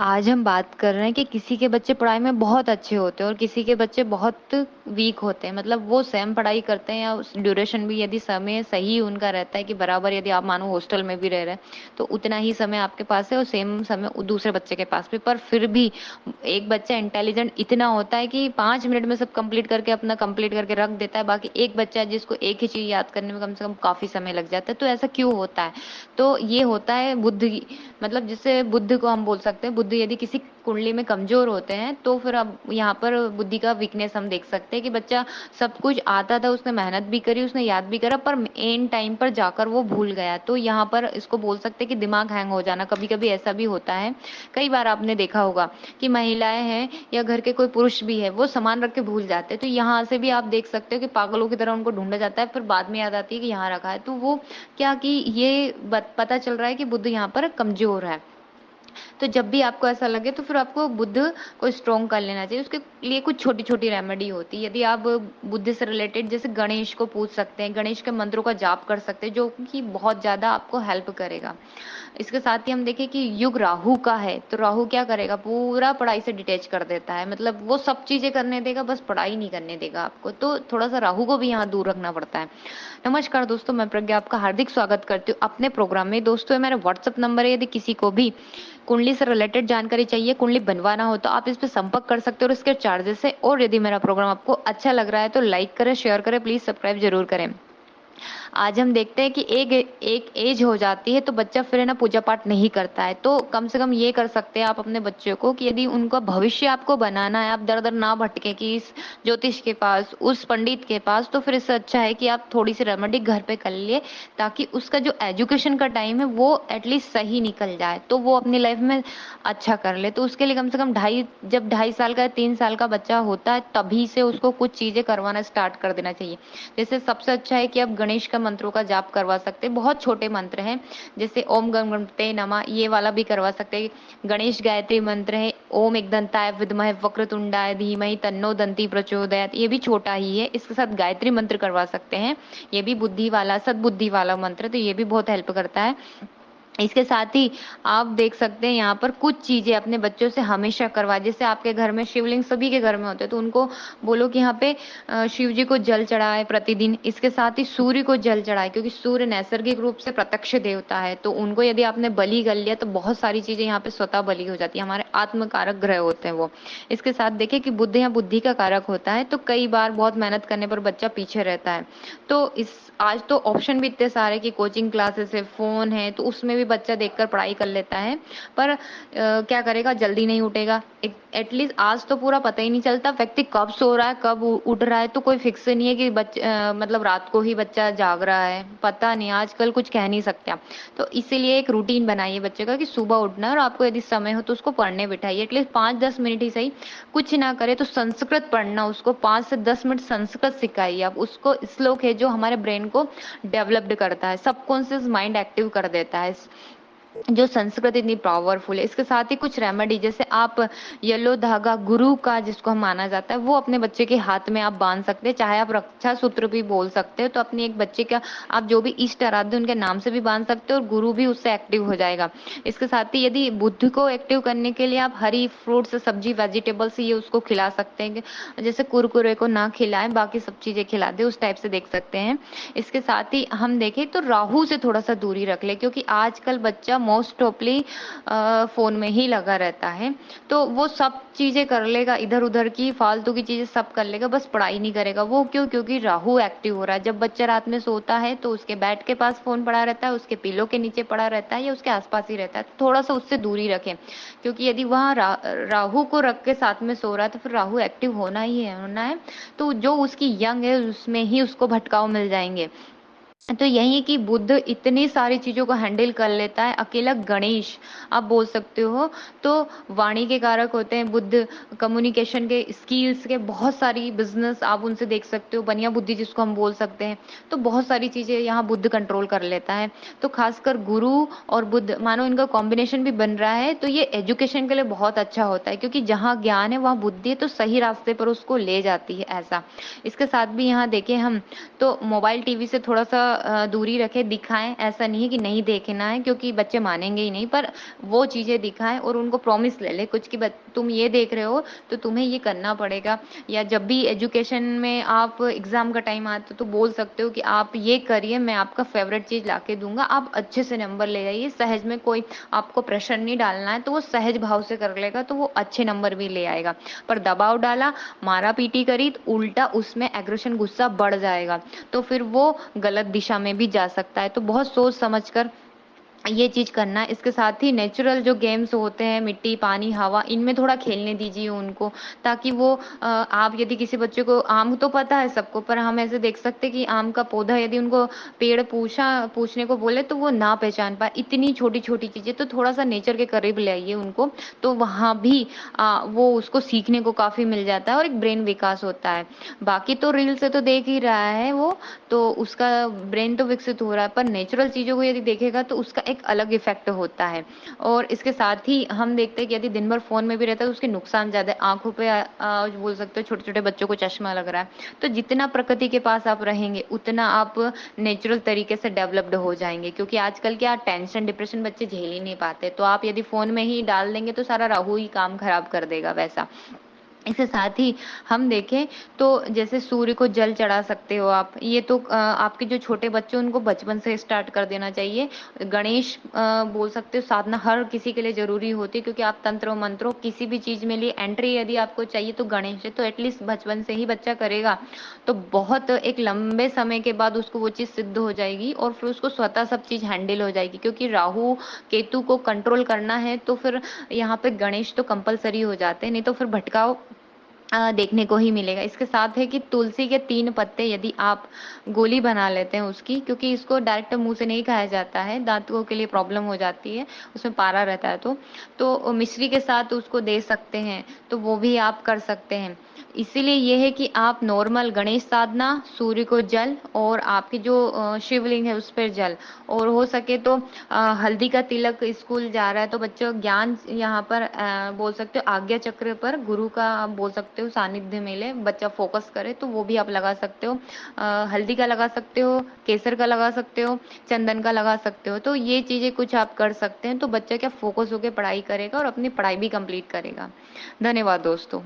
आज हम बात कर रहे हैं कि किसी के बच्चे पढ़ाई में बहुत अच्छे होते हैं और किसी के बच्चे बहुत वीक होते हैं। मतलब वो सेम पढ़ाई करते हैं या उस ड्यूरेशन भी यदि समय सही उनका रहता है कि बराबर, यदि आप मानो हॉस्टल में भी रह रहे हैं तो उतना ही समय आपके पास है और सेम समय दूसरे बच्चे के पास भी। पर फिर भी एक बच्चा इंटेलिजेंट इतना होता है कि 5 मिनट में सब कंप्लीट करके अपना कंप्लीट करके रख देता है। बाकी एक बच्चा है जिसको एक ही चीज याद करने में कम से कम काफी समय लग जाता है। तो ऐसा क्यों होता है? तो ये होता है बुद्ध की, मतलब जिससे बुद्ध को हम बोल सकते हैं। बुद्ध यदि किसी कुंडली में कमजोर होते हैं तो फिर अब यहाँ पर बुद्धि का वीकनेस हम देख सकते हैं कि बच्चा सब कुछ आता था, उसने मेहनत भी करी, उसने याद भी करा, पर एंड टाइम पर जाकर वो भूल गया। तो यहाँ पर इसको बोल सकते हैं कि दिमाग हैंग हो जाना। कभी कभी ऐसा भी होता है, कई बार आपने देखा होगा कि महिलाएं हैं या घर के कोई पुरुष भी है, वो सामान रख के भूल जाते हैं। तो यहाँ से भी आप देख सकते हो कि पागलों की तरह उनको ढूंढा जाता है, फिर बाद में याद आती है कि यहाँ रखा है। तो वो क्या कि ये पता चल रहा है कि बुद्ध यहाँ पर कमजोर है। तो जब भी आपको ऐसा लगे तो फिर आपको बुद्ध को स्ट्रॉन्ग कर लेना चाहिए। उसके लिए कुछ छोटी छोटी रेमेडी होती है। यदि आप बुद्ध से रिलेटेड जैसे गणेश को पूछ सकते हैं, गणेश के मंत्रों का जाप कर सकते हैं, जो कि बहुत ज्यादा आपको हेल्प करेगा। इसके साथ ही हम देखें कि युग राहु का है, तो राहु क्या करेगा, पूरा पढ़ाई से डिटेच कर देता है। मतलब वो सब चीजें करने देगा, बस पढ़ाई नहीं करने देगा आपको। तो थोड़ा सा राहु को भी यहाँ दूर रखना पड़ता है। नमस्कार दोस्तों, मैं प्रज्ञा आपका हार्दिक स्वागत करती हूँ अपने प्रोग्राम में। दोस्तों, ये मेरा व्हाट्सएप नंबर है। यदि किसी को भी कुंडली से रिलेटेड जानकारी चाहिए, कुंडली बनवाना हो, तो आप इस पे संपर्क कर सकते हो और इसके चार्जेस है। और यदि मेरा प्रोग्राम आपको अच्छा लग रहा है तो लाइक करें, शेयर करें, प्लीज सब्सक्राइब जरूर करें। आज हम देखते हैं कि एक एक एज हो जाती है तो बच्चा फिर है ना पूजा पाठ नहीं करता है। तो कम से कम ये कर सकते हैं आप अपने बच्चों को कि यदि उनका भविष्य आपको बनाना है, आप दर दर ना भटके कि इस ज्योतिष के पास, उस पंडित के पास, तो फिर इससे अच्छा है कि आप थोड़ी सी रेमेडी घर पे कर लिए, ताकि उसका जो एजुकेशन का टाइम है वो एटलीस्ट सही निकल जाए, तो वो अपनी लाइफ में अच्छा कर ले। तो उसके लिए कम से कम जब 2.5 साल का 3 साल का बच्चा होता है तभी से उसको कुछ चीजें करवाना स्टार्ट कर देना चाहिए। जैसे सबसे अच्छा है कि आप गणेश का मंत्रों का जाप करवा सकते हैं। बहुत छोटे मंत्र हैं, जैसे ओम गण गणपते नमः, ये वाला भी करवा सकते हैं। गणेश गायत्री मंत्र है, ओम एकदंताय विद्महे वक्रतुंडाय धीमहि तन्नो दंती प्रचोदयात, ये भी छोटा ही है। इसके साथ गायत्री मंत्र करवा सकते हैं, ये भी बुद्धि वाला, सद्बुद्धि वाला मंत्र, तो ये भी बहुत हेल्प करता है। इसके साथ ही आप देख सकते हैं यहाँ पर कुछ चीजें अपने बच्चों से हमेशा करवा। जैसे आपके घर में शिवलिंग सभी के घर में होते हैं, तो उनको बोलो कि यहाँ पे शिव जी को जल चढ़ाए प्रतिदिन। इसके साथ ही सूर्य को जल चढ़ाए, क्योंकि सूर्य नैसर्गिक रूप से प्रत्यक्ष देवता है, तो उनको यदि आपने बलि कर लिया तो बहुत सारी चीजें यहाँ पे स्वतः बलि हो जाती है। हमारे आत्म कारक ग्रह होते हैं वो। इसके साथ देखें कि बुद्ध यहाँ बुद्धि का कारक होता है, तो कई बार बहुत मेहनत करने पर बच्चा पीछे रहता है। तो इस आज तो ऑप्शन भी इतने सारे कि कोचिंग क्लासेस है, फोन है, तो उसमें भी बच्चा देखकर पढ़ाई कर लेता है। पर क्या करेगा, जल्दी नहीं उठेगा। एटलीस्ट आज तो पूरा पता ही नहीं चलता व्यक्ति कब सो रहा है कब उठ रहा है। तो कोई फिक्स नहीं है कि मतलब रात को ही बच्चा जाग रहा है, पता नहीं, आजकल कुछ कह नहीं सकते आप। तो इसीलिए एक रूटीन बनाइए बच्चे का कि सुबह उठना है, और आपको यदि समय हो तो उसको पढ़ने बिठाइए। एटलीस्ट 5-10 मिनट ही सही, कुछ ना करे तो संस्कृत पढ़ना, उसको 5 से 10 मिनट संस्कृत सिखाइए आप उसको। श्लोक है जो हमारे ब्रेन को डेवलप्ड करता है, सबकॉन्शियस माइंड एक्टिव कर देता है, जो संस्कृत इतनी पावरफुल है। इसके साथ ही कुछ रेमेडी, जैसे आप येलो धागा गुरु का जिसको हम माना जाता है, वो अपने बच्चे के हाथ में आप बांध सकते हैं। चाहे आप रक्षा सूत्र भी बोल सकते हो, तो अपनी एक बच्चे का आप जो भी इष्ट आराध्य उनके नाम से भी बांध सकते हो, और गुरु भी उससे एक्टिव हो जाएगा। इसके साथ ही यदि बुद्ध को एक्टिव करने के लिए आप हरी फ्रूट्स, सब्जी, वेजिटेबल्स ये उसको खिला सकते हैं। जैसे कुरकुरे को ना खिलाएं, बाकी सब चीजें खिला दे, उस टाइप से देख सकते हैं। इसके साथ ही हम देखें तो राहु से थोड़ा सा दूरी रख ले, क्योंकि आजकल बच्चा मोस्ट ऑफली फोन में ही लगा रहता है। तो वो सब चीजें कर लेगा, इधर उधर की फालतू की चीजें सब कर लेगा, बस पढ़ाई नहीं करेगा। वो क्यों? क्योंकि राहु एक्टिव हो रहा है। जब बच्चा रात में सोता है तो उसके बेड के पास फोन पड़ा रहता है, उसके पिलो के नीचे पड़ा रहता है, या उसके आसपास ही रहता है। तो थोड़ा सा उससे दूरी रखें, क्योंकि यदि वहाँ राहु को रख के साथ में सो रहा है तो फिर राहु एक्टिव होना ही है, होना है। तो जो उसकी यंग है उसमें ही उसको भटकाव मिल जाएंगे। तो यही है कि बुद्ध इतनी सारी चीजों को हैंडल कर लेता है। अकेला गणेश आप बोल सकते हो, तो वाणी के कारक होते हैं बुद्ध, कम्युनिकेशन के स्किल्स के, बहुत सारी बिजनेस आप उनसे देख सकते हो, बनिया बुद्धि जिसको हम बोल सकते हैं। तो बहुत सारी चीजें यहाँ बुद्ध कंट्रोल कर लेता है। तो खासकर गुरु और बुद्ध, मानो इनका कॉम्बिनेशन भी बन रहा है, तो ये एजुकेशन के लिए बहुत अच्छा होता है, क्योंकि जहाँ ज्ञान है वहाँ बुद्धि है, तो सही रास्ते पर उसको ले जाती है ऐसा। इसके साथ भी यहाँ देखें हम, तो मोबाइल टीवी से थोड़ा सा दूरी रखें, दिखाएँ, ऐसा नहीं है कि नहीं देखना है क्योंकि बच्चे मानेंगे ही नहीं, पर वो चीज़ें दिखाएँ और उनको प्रॉमिस ले लें कुछ कि तुम ये देख रहे हो तो तुम्हें ये करना पड़ेगा। या जब भी एजुकेशन में आप एग्ज़ाम का टाइम आता है तो बोल सकते हो कि आप ये करिए, मैं आपका फ़ेवरेट चीज़ लाके दूँगा, आप अच्छे से नंबर ले आइए। सहज में कोई आपको प्रेशर नहीं डालना है, तो वो सहज भाव से कर लेगा तो वो अच्छे नंबर भी ले आएगा। पर दबाव डाला, मारा-पीटी करी तो उल्टा उसमें एग्रेशन, गुस्सा बढ़ जाएगा, तो फिर वो गलत दिशा में भी जा सकता है। तो बहुत सोच समझ कर ये चीज़ करना है। इसके साथ ही नेचुरल जो गेम्स होते हैं, मिट्टी, पानी, हवा, इनमें थोड़ा खेलने दीजिए उनको, ताकि वो आप यदि किसी बच्चे को आम तो पता है सबको, पर हम ऐसे देख सकते हैं कि आम का पौधा यदि उनको पेड़ पूछने को बोले तो वो ना पहचान पाए। इतनी छोटी-छोटी चीज़ें, तो थोड़ा-सा नेचर के करीब ले आइए उनको, तो वहाँ भी वो उसको सीखने को काफ़ी मिल जाता है और एक ब्रेन विकास होता है। बाकी तो रील से तो देख ही रहा है वो, तो उसका ब्रेन तो विकसित हो रहा है, पर नेचुरल चीज़ों को यदि देखेगा तो उसका एक अलग इफ़ेक्ट होता है। और इसके साथ ही हम देखते हैं कि यदि दिन भर फ़ोन में भी रहता है तो उसके नुकसान ज़्यादा है। आँखों पे बोल सकते हो छोटे-छोटे बच्चों को चश्मा लग रहा है। तो जितना प्रकृति के पास आप रहेंगे, उतना आप नेचुरल तरीके से डेवलप्ड हो जाएँगे, क्योंकि आजकल क्या टेंशन, डिप्रेशन बच्चे झेल ही नहीं पाते। तो आप यदि फ़ोन में ही डाल देंगे तो सारा राहु ही काम खराब कर देगा वैसा। इसके साथ ही हम देखें तो जैसे सूर्य को जल चढ़ा सकते हो आप। ये तो आपके जो छोटे बच्चे उनको बचपन से स्टार्ट कर देना चाहिए। गणेश बोल सकते हो साधना हर किसी के लिए ज़रूरी होती है, क्योंकि आप तंत्रों मंत्रों किसी भी चीज़ में लिए एंट्री यदि आपको चाहिए तो गणेश है, तो एटलीस्ट बचपन से ही बच्चा करेगा तो बहुत एक लंबे समय के बाद उसको वो चीज़ सिद्ध हो जाएगी और फिर उसको स्वतः सब चीज़ हैंडल हो जाएगी, क्योंकि राहु केतु को कंट्रोल करना है तो फिर यहाँ पे गणेश तो कंपलसरी हो जाते हैं, नहीं तो फिर भटकाव देखने को ही मिलेगा। इसके साथ है कि तुलसी के 3 पत्ते यदि आप गोली बना लेते हैं उसकी, क्योंकि इसको डायरेक्ट मुँह से नहीं खाया जाता है, दाँतों के लिए प्रॉब्लम हो जाती है, उसमें पारा रहता है तो मिश्री के साथ उसको दे सकते हैं, तो वो भी आप कर सकते हैं। इसीलिए ये है कि आप नॉर्मल गणेश साधना, सूर्य को जल और आपकी जो शिवलिंग है उस पर जल, और हो सके तो हल्दी का तिलक, स्कूल जा रहा है तो बच्चों ज्ञान यहाँ पर बोल सकते हो आज्ञा चक्र पर गुरु का आप बोल सकते हो सानिध्य मिले, बच्चा फोकस करे, तो वो भी आप लगा सकते हो। हल्दी का लगा सकते हो, केसर का लगा सकते हो, चंदन का लगा सकते हो। तो ये चीज़ें कुछ आप कर सकते हैं, तो बच्चा क्या फोकस होकर पढ़ाई करेगा और अपनी पढ़ाई भी कंप्लीट करेगा। धन्यवाद दोस्तों।